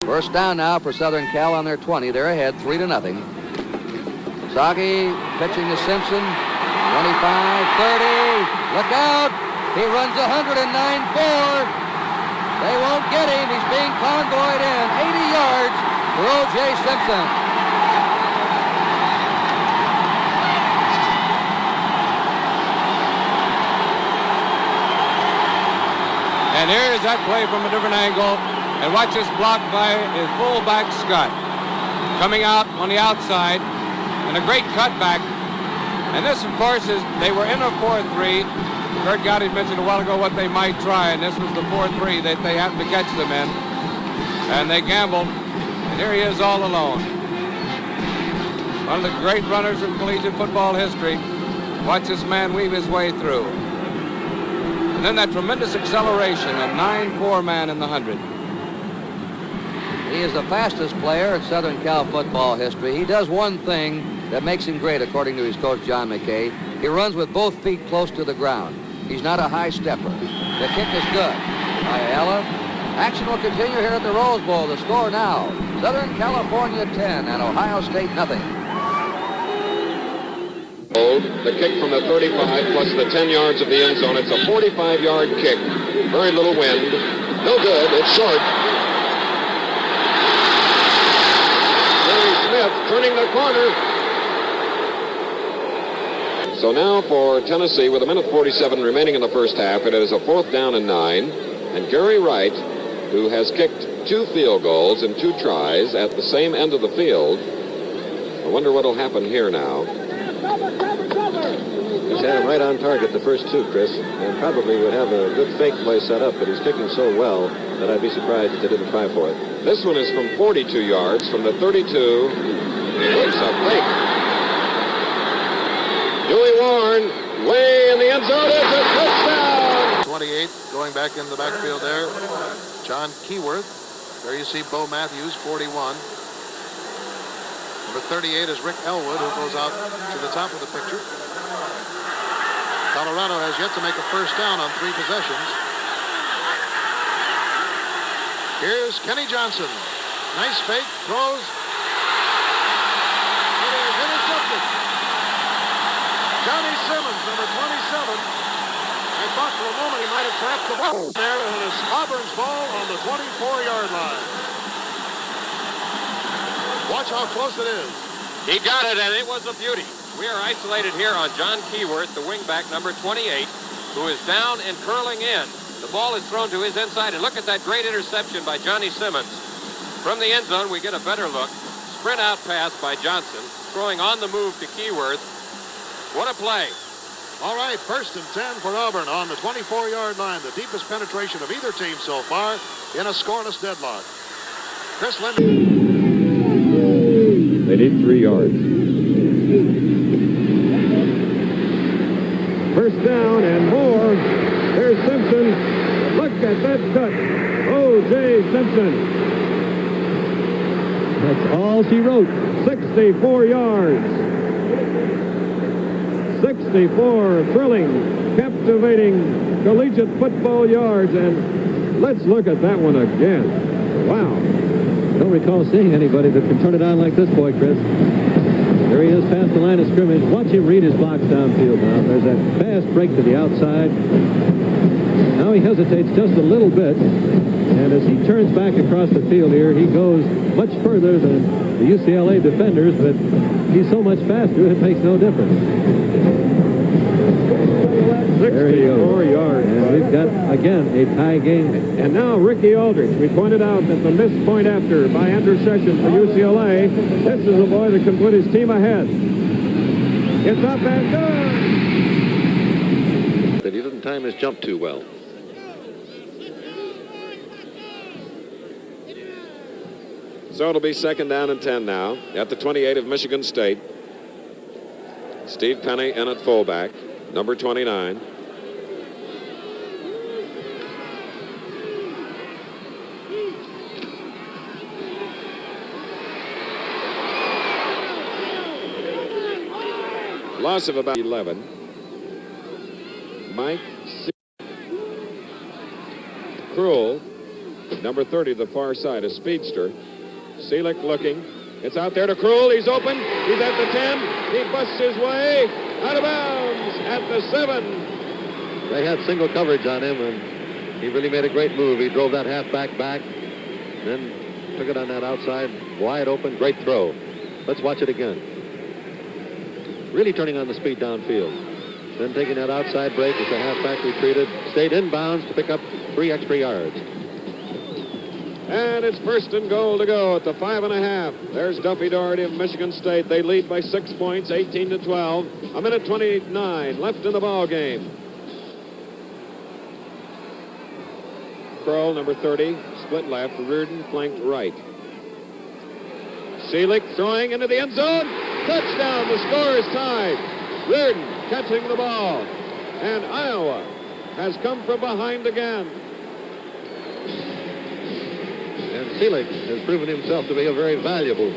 First down now for Southern Cal on their 20. They're ahead 3-0. Sagi pitching to Simpson. 25, 30. Look out. He runs 109.4. They won't get him. He's being convoyed in. 80 yards for O.J. Simpson. And here's that play from a different angle. And watch this block by his fullback, Scott. Coming out on the outside. And a great cutback. And this, of course, is they were in a 4-3. Kurt Gowdy mentioned a while ago what they might try, and this was the 4-3 that they happened to catch them in. And they gambled, and here he is all alone. One of the great runners in collegiate football history. Watch this man weave his way through. And then that tremendous acceleration, a 9-4 man in the 100. He is the fastest player in Southern Cal football history. He does one thing that makes him great, according to his coach, John McKay. He runs with both feet close to the ground. He's not a high stepper. The kick is good by Ayala. Action will continue here at the Rose Bowl. The score now, Southern California 10 and Ohio State nothing. The kick from the 35 plus the 10 yards of the end zone. It's a 45-yard kick. Very little wind. No good. It's short. Jerry Smith turning the corner. So now for Tennessee, with 1:47 remaining in the first half, it is a 4th down and 9. And Gary Wright, who has kicked 2 field goals in 2 tries at the same end of the field. I wonder what will happen here now. He's had him right on target the first 2, Chris, and probably would have a good fake play set up, but he's kicking so well that I'd be surprised if they didn't try for it. This one is from 42 yards, from the 32. It's a fake. Dewey Warren, way in the end zone. It's a touchdown. 28 going back in the backfield there. John Keyworth. There you see Bo Matthews, 41. Number 38 is Rick Elwood, who goes out to the top of the picture. Colorado has yet to make a first down on 3 possessions. Here's Kenny Johnson. Nice fake, throws. It is intercepted. Johnny Simmons, number 27. I thought for a moment he might have trapped the ball there, and it's Auburn's ball on the 24-yard line. Watch how close it is. He got it, and it was a beauty. We are isolated here on John Keyworth, the wingback, number 28, who is down and curling in. The ball is thrown to his inside, and look at that great interception by Johnny Simmons. From the end zone, we get a better look. Sprint out pass by Johnson, throwing on the move to Keyworth. What a play. All right, 1st and 10 for Auburn on the 24-yard line. The deepest penetration of either team so far in a scoreless deadlock. Chris Linden. They need 3 yards. First down and more. There's Simpson. Look at that cut. O.J. Simpson. That's all she wrote. 64 yards. 64 thrilling, captivating collegiate football yards. And let's look at that one again. Wow. Don't recall seeing anybody that can turn it on like this boy, Chris. There he is past the line of scrimmage. Watch him read his blocks downfield now. There's that fast break to the outside. Now he hesitates just a little bit. And as he turns back across the field here, he goes much further than the UCLA defenders, but he's so much faster, it makes no difference. 64 yards. And we've got, again, a tie game. And now Ricky Aldridge. We pointed out that the missed point after by Andrew Sessions for UCLA. This is a boy that can put his team ahead. It's up and good. That he didn't time his jump too well. So it'll be 2nd down and 10 now at the 28 of Michigan State. Steve Penny in at fullback, number 29. Loss of about 11. Mike Cruel Number 30, the far side, a speedster. Seelig looking. It's out there to Krul. He's open. He's at the 10. He busts his way out of bounds at the 7. They had single coverage on him, and he really made a great move. He drove that halfback back, then took it on that outside, wide open, great throw. Let's watch it again. Really turning on the speed downfield. Then taking that outside break as the halfback retreated, stayed inbounds to pick up 3 extra yards. And it's 1st and goal to go at the 5.5. There's Duffy Daugherty of Michigan State. They lead by 6 points, 18-12. A minute 29 left in the ball game. Kroll, number 30, split left. Reardon flanked right. Seelig throwing into the end zone. Touchdown. The score is tied. Reardon catching the ball. And Iowa has come from behind again. And Seelig has proven himself to be a very valuable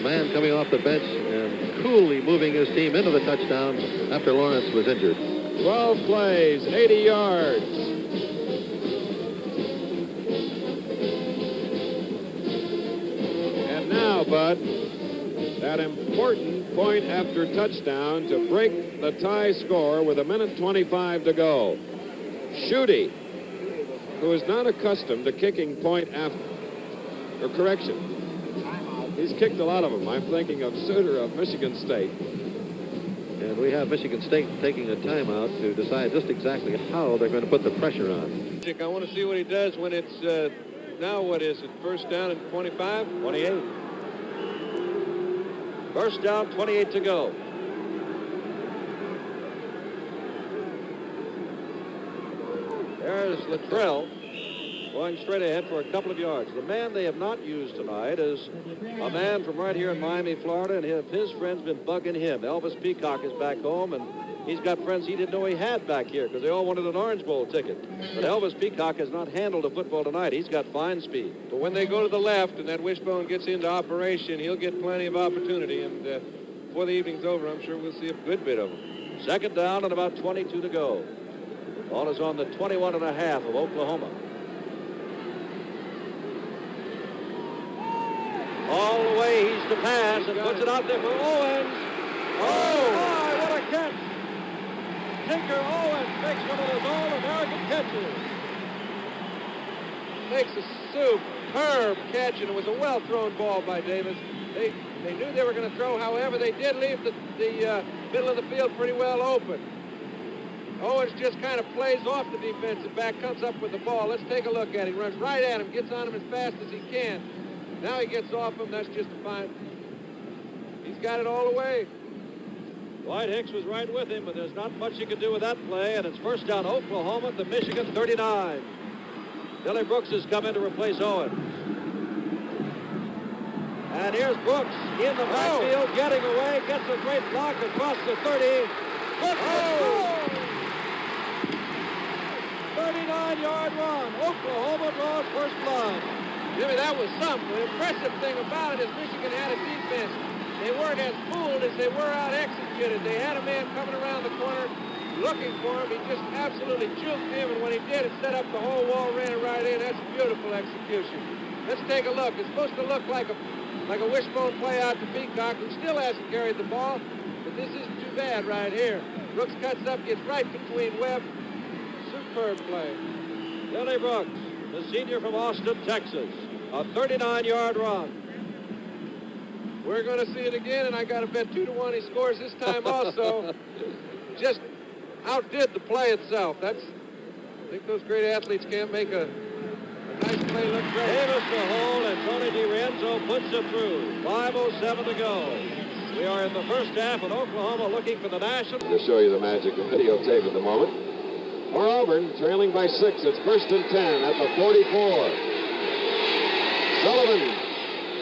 man coming off the bench and coolly moving his team into the touchdown after Lawrence was injured. 12 plays, 80 yards. And now, Bud, that important point after touchdown to break the tie score with a minute 25 to go. Schutte, who is not accustomed to kicking point after, or correction, he's kicked a lot of them. I'm thinking of Suter of Michigan State. And we have Michigan State taking a timeout to decide just exactly how they're going to put the pressure on. I want to see what he does when it's, now what is it, 1st down and 25? 28. 1st down, 28 to go. There's Luttrell going straight ahead for a couple of yards. The man they have not used tonight is a man from right here in Miami, Florida, and his friends been bugging him. Elvis Peacock is back home, and he's got friends he didn't know he had back here because they all wanted an Orange Bowl ticket. But Elvis Peacock has not handled a football tonight. He's got fine speed. But when they go to the left and that wishbone gets into operation, he'll get plenty of opportunity. And before the evening's over, I'm sure we'll see a good bit of him. 2nd down and about 22 to go. Ball is on the 21.5 of Oklahoma. All the way, he's to pass and puts it out there for Owens. Oh, my, what a catch. Tinker Owens makes one of those All-American catches. Makes a superb catch, and it was a well-thrown ball by Davis. They knew they were going to throw. However, they did leave the middle of the field pretty well open. Owens just kind of plays off the defensive back, comes up with the ball. Let's take a look at him. Runs right at him, gets on him as fast as he can. Now he gets off him. That's just a fine. He's got it all the way. Dwight Hicks was right with him, but there's not much you can do with that play, and it's 1st down Oklahoma at the Michigan 39. Billy Brooks has come in to replace Owens. And here's Brooks in the backfield, getting away, gets a great block across the 30. 39-yard run. Oklahoma draws first blood. Jimmy, that was something. The impressive thing about it is Michigan had a defense. They weren't as fooled as they were out-executed. They had a man coming around the corner looking for him. He just absolutely juked him, and when he did, it set up the whole wall, ran right in. That's a beautiful execution. Let's take a look. It's supposed to look like a wishbone play out to Peacock, who still hasn't carried the ball, but this isn't too bad right here. Brooks cuts up, gets right between Webb. Superb play. Billy Brooks, the senior from Austin, Texas. A 39-yard run. We're going to see it again, and I got to bet 2-1 he scores this time also. Just outdid the play itself. I think those great athletes can't make a nice play look great. Davis to hold, and Tony DiRienzo puts it through. 5:07 to go. We are in the 1st half, and Oklahoma looking for the national. To show you the magic of videotape at the moment. For Auburn, trailing by 6, it's 1st and 10 at the 44. Sullivan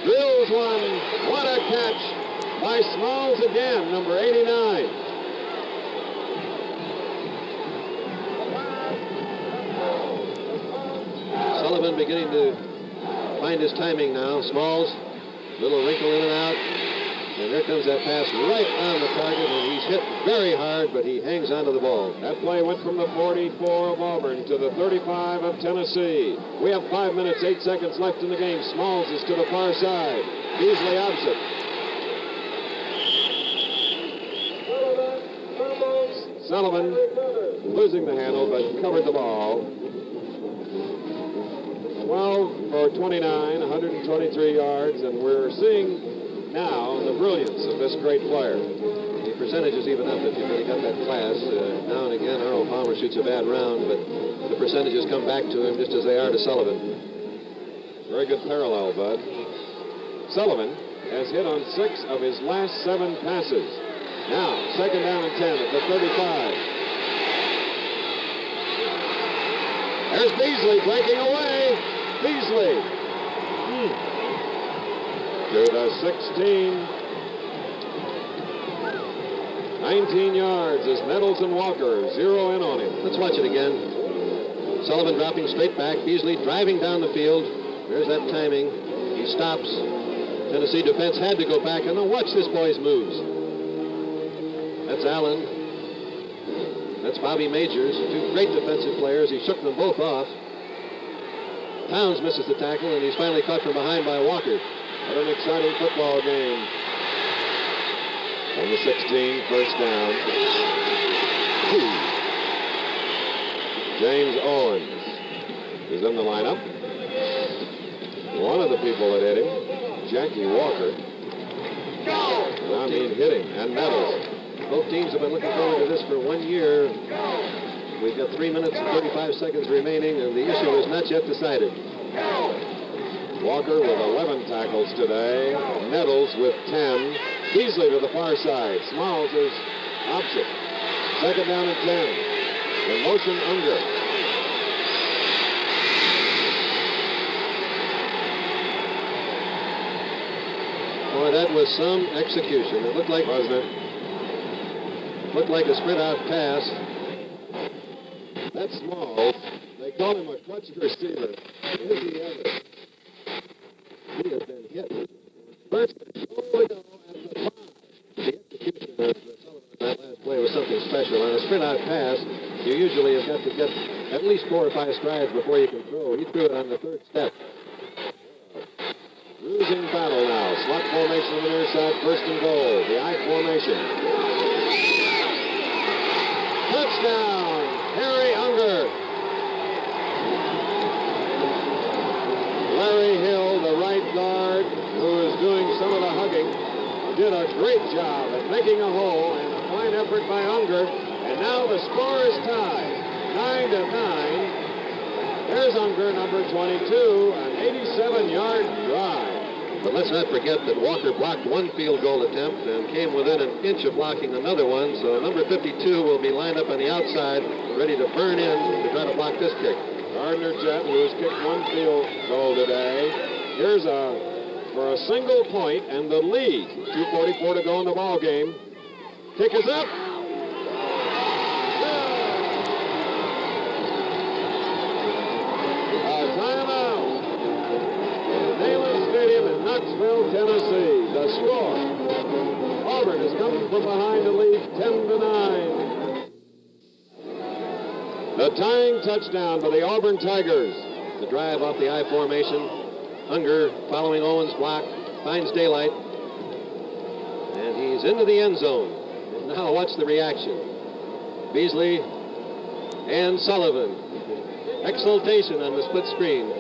drills one. What a catch by Smalls again, number 89. Sullivan beginning to find his timing now. Smalls, little wrinkle in and out. And there comes that pass right on the target, and he's hit very hard, but he hangs onto the ball. That play went from the 44 of Auburn to the 35 of Tennessee. We have 5 minutes, 8 seconds left in the game. Smalls is to the far side. Beasley opposite. Sullivan losing the handle, but covered the ball. 12 for 29, 123 yards, and we're seeing now the brilliance of this great player. The percentage is even up if you've really got that class. Now and again, Earl Palmer shoots a bad round, but the percentages come back to him just as they are to Sullivan. Very good parallel, Bud. Sullivan has hit on 6 of his last 7 passes. Now, second down and 10 at the 35. There's Beasley breaking away. Beasley to the 16. 19 yards as Nettles and Walker zero in on him. Let's watch it again. Sullivan dropping straight back. Beasley driving down the field. There's that timing. He stops. Tennessee defense had to go back. And now watch this boy's moves. That's Allen. That's Bobby Majors. 2 great defensive players. He shook them both off. Towns misses the tackle, and he's finally caught from behind by Walker. What an exciting football game. On the 16, first down. James Owens is in the lineup. One of the people that hit him, Jackie Walker. I mean, hit him, and Nettles. Both teams have been looking forward to this for 1 year. We've got 3 minutes and 35 seconds remaining, and the issue is not yet decided. Walker with 11 tackles today. Nettles with 10. Beasley to the far side. Smalls is opposite. Second down and 10. In motion, Unger. Boy, that was some execution. It looked like, Wasn't it? looked like a spread out pass. That's Smalls. They call him a clutch receiver. Is he ever? He has been hit. First and goal at the 5. The execution of Sullivan in that last play was something special. On a spread out pass, you usually have got to get at least 4 or 5 strides before you can throw. He threw it on the 3rd step. Losing battle now. Slot formation on the near side. First and goal. The I formation. Touchdown, Harry Unger. Larry Hill, the right guard, who is doing some of the hugging, did a great job at making a hole, and a fine effort by Unger. And now the score is tied, 9-9. There's Unger, number 22, an 87-yard drive. But let's not forget that Walker blocked 1 field goal attempt and came within an inch of blocking another one. So number 52 will be lined up on the outside, ready to burn in to try to block this kick. Gardner Jett, who has kicked 1 field goal today. Here's for a single point and the lead. 2:44 to go in the ball game. Kick is up. Timeout. Neyland Stadium in Knoxville, Tennessee. The score. Auburn has come from behind to lead 10-9. The tying touchdown for the Auburn Tigers. The drive off the I formation. Unger following Owens' block, finds daylight, and he's into the end zone. And now watch the reaction. Beasley and Sullivan. Exultation on the split screen.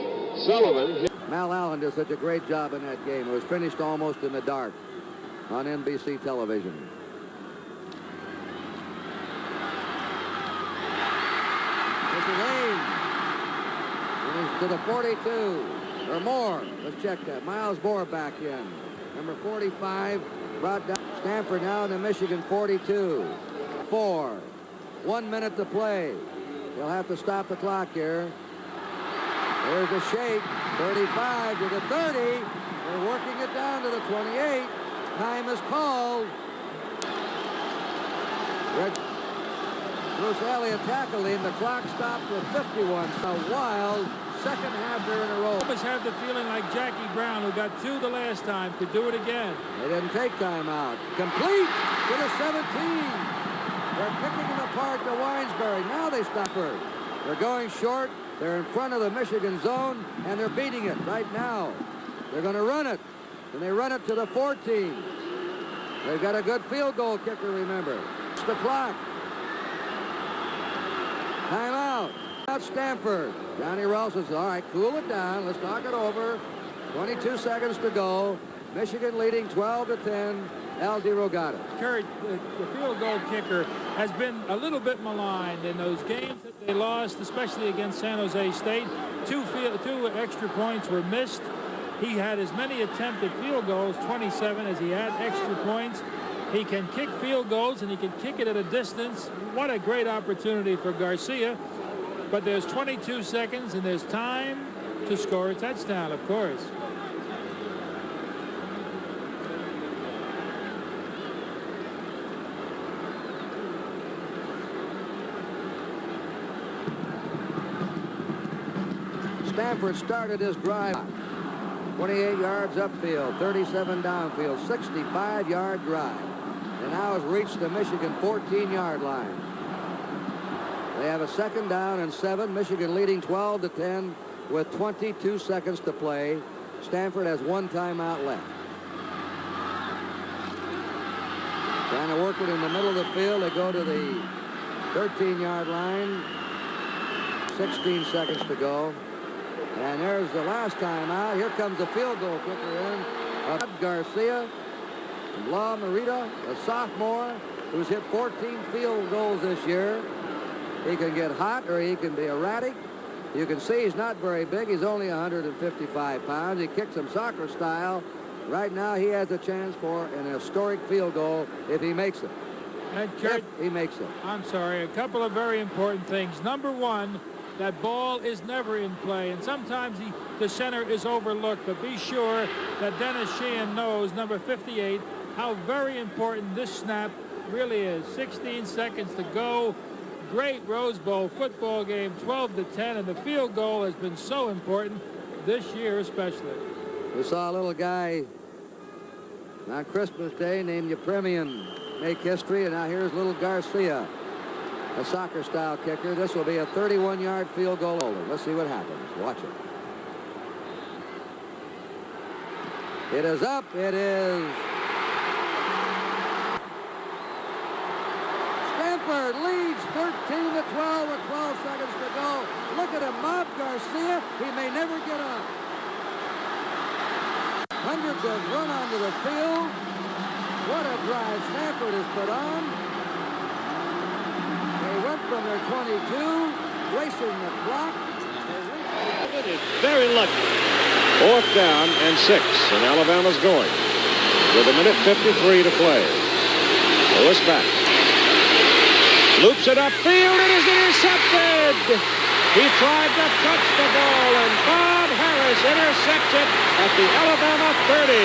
Sullivan. Mal Allen did such a great job in that game. It was finished almost in the dark on NBC television. This is Ames. And he's to the 42 or more. Let's check that. Miles Moore back in. Number 45 brought down Stanford now to Michigan 42. 4. 1 minute to play. They'll have to stop the clock here. There's a shake. 35 to the 30. They're working it down to the 28. Time is called. Bruce Elliott tackled him. The clock stopped with 51. A wild second half there in a row. I almost have the feeling like Jackie Brown, who got 2 the last time, could do it again. They didn't take time out. Complete to the 17. They're picking them apart to Winesbury. Now they stop her. They're going short. They're in front of the Michigan zone, and they're beating it right now. They're going to run it, and they run it to the 14. They've got a good field goal kicker, remember. It's the clock. Timeout. Out Stanford. Johnny Rawls says, all right, cool it down. Let's talk it over. 22 seconds to go. Michigan leading 12-10. Al DeRogatis. Kurt, the field goal kicker has been a little bit maligned in those games that they lost, especially against San Jose State. Two extra points were missed. He had as many attempted field goals, 27, as he had extra points. He can kick field goals, and he can kick it at a distance. What a great opportunity for Garcia. But there's 22 seconds, and there's time to score a touchdown, of course. Stanford started his drive. 28 yards upfield, 37 downfield, 65-yard drive. And now has reached the Michigan 14-yard line. They have a second down and 7. Michigan leading 12-10 with 22 seconds to play. Stanford has 1 timeout left. Trying to work it in the middle of the field. They go to the 13-yard line. 16 seconds to go. And there's the last timeout. Here comes the field goal kicker in. Garcia. La Marita, a sophomore who's hit 14 field goals this year. He can get hot or he can be erratic. You can see he's not very big. He's only 155 pounds. He kicks him soccer style. Right now he has a chance for an historic field goal if he makes it. And Kurt, if he makes it. I'm sorry, a couple of very important things. Number one, that ball is never in play, and sometimes the center is overlooked, but be sure that Dennis Sheehan knows, number 58, how very important this snap really is. 16 seconds to go. Great Rose Bowl football game, 12-10, and the field goal has been so important this year especially. We saw a little guy on Christmas Day named Yepremian make history, and now here's little Garcia, a soccer-style kicker. This will be a 31-yard field goal holder. Let's see what happens. Watch it. It is up. It is. Stanford leads 13-12 with 12 seconds to go. Look at him mob Garcia. He may never get up. Hundreds have run onto the field. What a drive Stanford has put on. They went from their 22, racing the clock. Very lucky. 4th down and 6, and Alabama's going with 1:53 to play. Lewis back. Loops it upfield. It is intercepted. He tried to touch the ball, and Bob Harris intercepts it at the Alabama 30.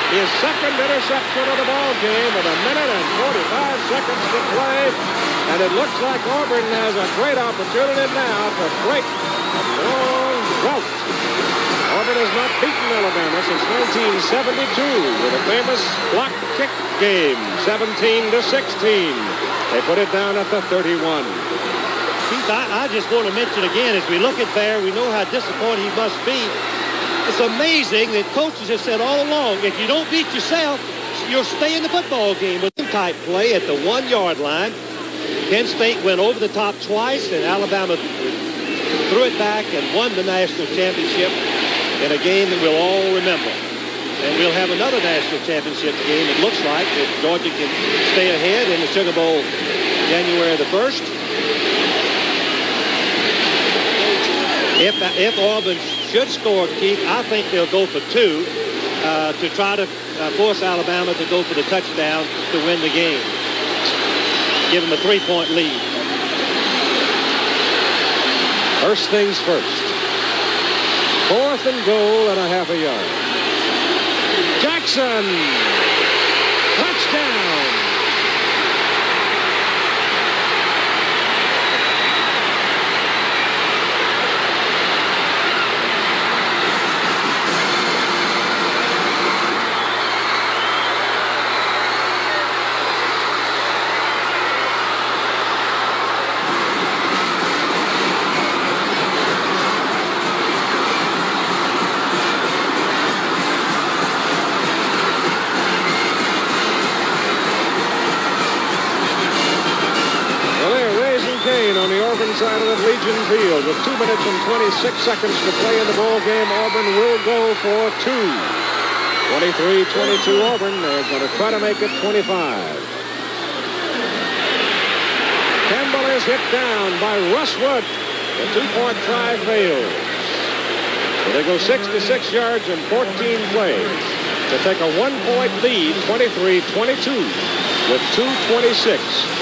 His second interception of the ball game with 1:45 to play. And it looks like Auburn has a great opportunity now to break a long drought. Auburn has not beaten Alabama since 1972 with a famous block kick game, 17-16. They put it down at the 31. Keith, I just want to mention again, as we look at there, we know how disappointed he must be. It's amazing that coaches have said all along, if you don't beat yourself, you'll stay in the football game. With type play at the 1-yard line, Penn State went over the top twice, and Alabama threw it back and won the national championship in a game that we'll all remember. And we'll have another national championship game, it looks like, if Georgia can stay ahead in the Sugar Bowl January the 1st. If Auburn should score, Keith, I think they'll go for 2 to try to force Alabama to go for the touchdown to win the game. Give them a 3-point lead. First things first. 4th and goal and a half a yard. Jackson. Touchdown. side of the Legion Field with 2 minutes and 26 seconds to play in the ball game. Auburn will go for 2. 23-22 Auburn. They're going to try to make it 25. Campbell is hit down by Russ Wood. The 2-point try fails. So they go 66 yards in 14 plays to take a 1-point lead, 23-22, with 2:26.